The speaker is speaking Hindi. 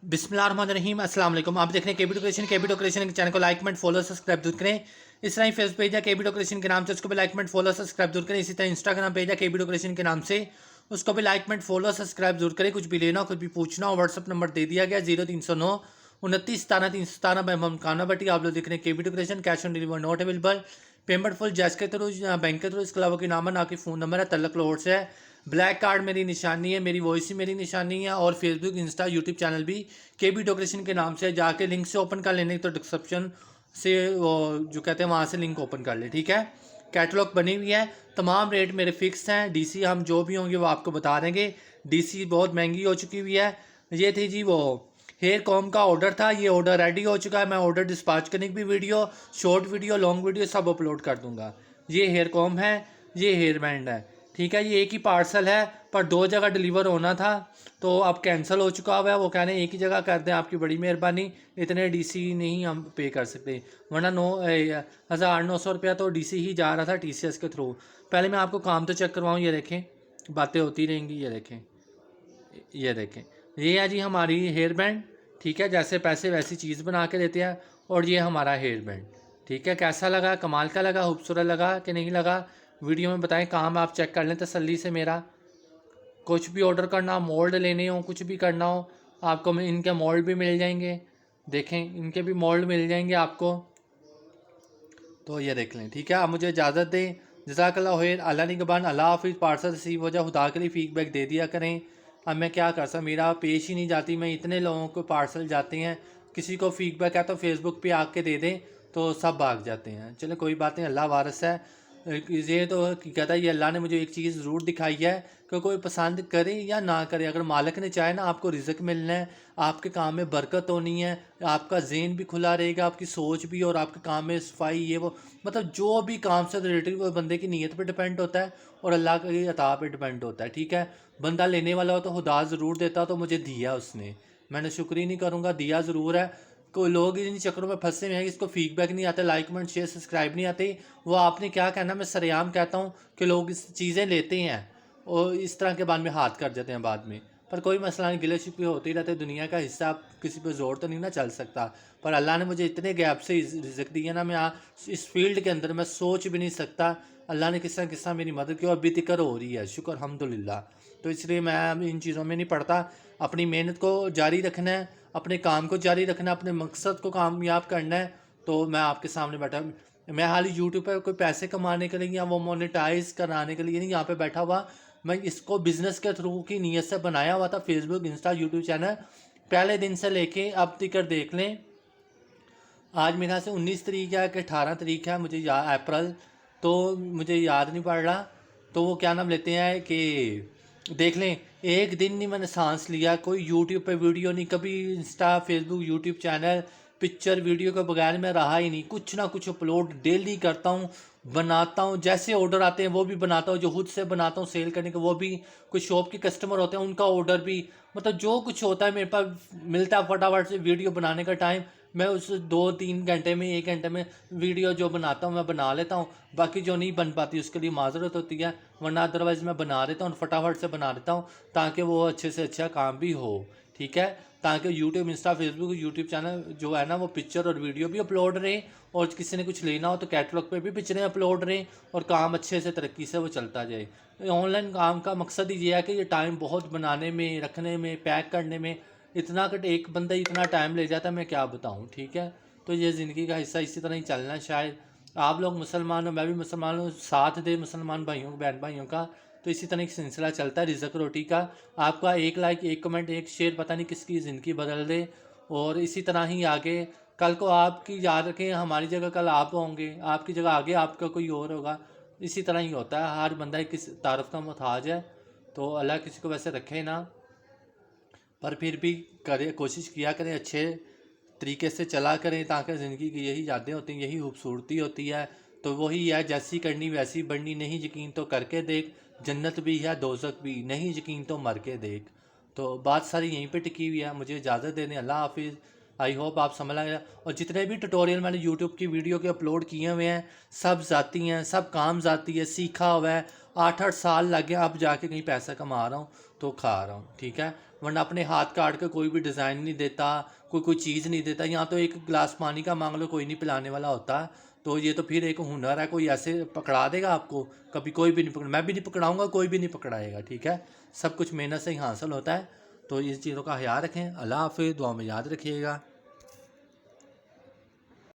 बिस्मिल्लाहिर्रहमानिर्रहीम अस्सलाम वालेकुम। आप देख रहे हैं केबी डेकोरेशन के चैनल को लाइक कमेंट फॉलो सब्सक्राइब जरूर करें। इस तरह ही फेसबुक पेज है केबी डेकोरेशन के नाम से, उसको भी लाइक कमेंट फॉलो सब्सक्राइब जरूर करें। इसी तरह इंस्टाग्राम पेज है केबी डेकोरेशन के नाम से, उसको भी लाइक कमेंट फॉलो सब्सक्राइब जरूर करें। कुछ भी लेना हो कुछ भी पूछना हो व्हाट्सअप नंबर दे दिया गया 0309 29 17 317 मैं बटी। आप लोग देख रहे हैं KB decoration. Cash on deliver not available, payment full जैस के थ्रू बैंक के थ्रू। इसके अलावा कोई नाम ना कि फ़ोन नंबर है। तलक लाहौर से है। ब्लैक कार्ड मेरी निशानी है, मेरी वॉइस ही मेरी निशानी है। और फेसबुक इंस्टा यूट्यूब चैनल भी केबी डेकोरेशन के नाम से। जाके लिंक से ओपन कर लेने तो डिस्क्रिप्शन से वो जो कहते हैं वहाँ से लिंक ओपन कर ले, ठीक है। कैटलॉग बनी हुई है, तमाम रेट मेरे फिक्स हैं। डीसी हम जो भी होंगे वो आपको बता देंगे। डीसी बहुत महंगी हो चुकी हुई है। ये थी जी वो हेयर कॉम का ऑर्डर था, ये ऑर्डर रेडी हो चुका है। मैं ऑर्डर डिस्पैच करने की भी video, short video, long video सब अपलोड कर दूंगा। ये हेयर कॉम है, ये हेयर बैंड है, ठीक है। ये एक ही पार्सल है पर दो जगह डिलीवर होना था, तो अब कैंसिल हो चुका हुआ है। वो कह रहे हैं एक ही जगह कर दें, आपकी बड़ी मेहरबानी। इतने डीसी नहीं हम पे कर सकते, वरना 9,900 रुपया तो डीसी ही जा रहा था टीसीएस के थ्रू। पहले मैं आपको काम तो चेक करवाऊँ। ये देखें, बातें होती रहेंगी। ये देखें, ये देखें, ये है जी हमारी हेयर बैंड, ठीक है। जैसे पैसे वैसी चीज़ बना के देते हैं। और ये हमारा हेयर बैंड, ठीक है। कैसा लगा? कमाल का लगा? खूबसूरत लगा कि नहीं लगा? वीडियो में बताएं। काम आप चेक कर लें तसल्ली से। मेरा कुछ भी ऑर्डर करना हो, मोल्ड लेने हो, कुछ भी करना हो, आपको इनके मोल्ड भी मिल जाएंगे। देखें, इनके भी मोल्ड मिल जाएंगे आपको, तो ये देख लें, ठीक है। आप मुझे इजाज़त दें। जज़ाकल्लाह खैर। अल्लाह निगहबान। अल्लाह हाफिज़। पार्सल रिसीव हो जाए, खुदा के लिए फीडबैक दे दिया करें। अब मैं क्या कर सकता, मेरा पेश ही नहीं जाती। मैं इतने लोगों को पार्सल जाते हैं, किसी को फीडबैक है तो फेसबुक पे आके दे दें तो सब भाग जाते हैं। चलो कोई बात नहीं, अल्लाह वारिस है। ये तो कहता है, ये अल्लाह ने मुझे एक चीज़ ज़रूर दिखाई है कि कोई पसंद करे या ना करे, अगर मालिक ने चाहे ना आपको रिज़्क मिलना है, आपके काम में बरकत होनी है, आपका ज़हन भी खुला रहेगा, आपकी सोच भी, और आपके काम में सफाई, ये वो मतलब जो भी काम से रिलेटेड, वो बंदे की नीयत पे डिपेंड होता है और अल्लाह की अता पे डिपेंड होता है, ठीक है। बंदा लेने वाला हो तो खुदा ज़रूर देता, तो मुझे दिया उसने, मैंने शुक्र ही नहीं करूँगा, दिया ज़रूर है। कोई लोग इन चक्करों में फंसे हुए हैं कि इसको फीडबैक नहीं आते, लाइक कमेंट शेयर सब्सक्राइब नहीं आते। वो आपने क्या कहना, मैं सरेआम कहता हूँ कि लोग इस चीज़ें लेते हैं और इस तरह के बाद में हाथ कर जाते हैं बाद में। पर कोई मसला नहीं, गिले शिकवे होते ही रहते, दुनिया का हिस्सा। आप किसी पे जोर तो नहीं ना चल सकता। पर अल्लाह ने मुझे इतने गैप से रिज़्क दिया ना, मैं इस फील्ड के अंदर मैं सोच भी नहीं सकता। अल्लाह ने किस तरह मेरी मदद की और बेतिकर हो रही है, शुक्र अल्हम्दुलिल्लाह। तो इसलिए मैं इन चीज़ों में नहीं पड़ता। अपनी मेहनत को जारी रखना है, अपने काम को जारी रखना है, अपने मकसद को कामयाब करना है। तो मैं आपके सामने बैठा, मैं हाल ही यूट्यूब पर कोई पैसे कमाने के लिए या वो मोनेटाइज कराने के लिए नहीं यहाँ पे बैठा हुआ। मैं इसको बिज़नेस के थ्रू की नीयत से बनाया हुआ था। फेसबुक इंस्टा यूट्यूब चैनल पहले दिन से लेके अब तक देख लें। आज मेरे ख्याल से 19 तारीख है कि 18 तारीख है, मुझे अप्रैल, तो मुझे याद नहीं पड़ रहा। तो वो क्या नाम लेते हैं कि देख लें, एक दिन नहीं मैंने सांस लिया, कोई यूट्यूब पे वीडियो नहीं, कभी Insta Facebook YouTube channel picture video के बगैर मैं रहा ही नहीं। कुछ ना कुछ अपलोड डेली करता हूँ, बनाता हूँ। जैसे ऑर्डर आते हैं वो भी बनाता हूँ, जो खुद से बनाता हूँ सेल करने के वो भी, कुछ शॉप के कस्टमर होते हैं उनका ऑर्डर भी, मतलब जो कुछ होता है मेरे पास मिलता है फटाफट से वीडियो बनाने का टाइम। मैं उस 2-3 घंटे में, 1 घंटे में वीडियो जो बनाता हूँ मैं बना लेता हूँ। बाकी जो नहीं बन पाती उसके लिए माजरत होती है, वरना अदरवाइज़ मैं बना देता हूँ, फटाफट से बना देता हूँ ताकि वो अच्छे से अच्छा काम भी हो, ठीक है। ताकि YouTube Insta Facebook YouTube channel जो है ना, वो पिक्चर और वीडियो भी अपलोड रहे, और किसी ने कुछ लेना हो तो कैटलॉग पे भी पिक्चरें अपलोड रहें, और काम अच्छे से तरक्की से वो चलता जाए। ऑनलाइन काम का मकसद ही ये है कि ये टाइम बहुत बनाने में, रखने में, पैक करने में, इतना कि एक बंदा इतना टाइम ले जाता है, मैं क्या बताऊँ, ठीक है। तो ये ज़िंदगी का हिस्सा, इसी तरह ही चलना है। शायद आप लोग मुसलमान हो, मैं भी मुसलमान हूँ, साथ दे मुसलमान भाइयों बहन भाइयों का। तो इसी तरह एक सिलसिला चलता है रिज़्क रोटी का। आपका एक लाइक, एक कमेंट, एक शेयर पता नहीं किसकी ज़िंदगी बदल दे। और इसी तरह ही आगे कल को आपकी याद रखें, हमारी जगह कल आप होंगे, आपकी जगह आगे आपका कोई और होगा। इसी तरह ही होता है, हर बंदा किस तारफ़ का मोहताज है। तो अल्लाह किसी को वैसे रखे ना, पर फिर भी करे, कोशिश किया करें, अच्छे तरीके से चला करें, ताकि ज़िंदगी की यही यादें होती हैं, यही खूबसूरती होती है। तो वही है, जैसी करनी वैसी बढ़नी, नहीं यकीन तो करके देख, जन्नत भी है दोज़ख भी, नहीं यकीन तो मर के देख। तो बात सारी यहीं पे टिकी हुई है। मुझे इजाज़त दे दें, अल्लाह हाफिज़। आई होप आप समझ आए। और जितने भी ट्यूटोरियल मैंने यूट्यूब की वीडियो के अपलोड किए हुए हैं, सब ज़ाती हैं, सब काम ज़ाती है, सीखा हुआ है। 8-8 साल लग गए, अब जाके कहीं पैसा कमा रहा हूँ तो खा रहा हूँ, ठीक है। वरना अपने हाथ काट के कोई भी डिज़ाइन नहीं देता, कोई चीज़ नहीं देता। यहाँ तो एक गिलास पानी का मांग लो, कोई नहीं पिलाने वाला होता। तो ये तो फिर एक हुनर है, कोई ऐसे पकड़ा देगा आपको, कभी कोई भी नहीं पकड़, मैं भी नहीं पकड़ाऊँगा, कोई भी नहीं पकड़ाएगा, ठीक है। सब कुछ मेहनत से ही हासिल होता है। तो इस चीज़ों का ख्याल रखें। अल्लाह हाफ़िज़, दुआ में याद रखिएगा।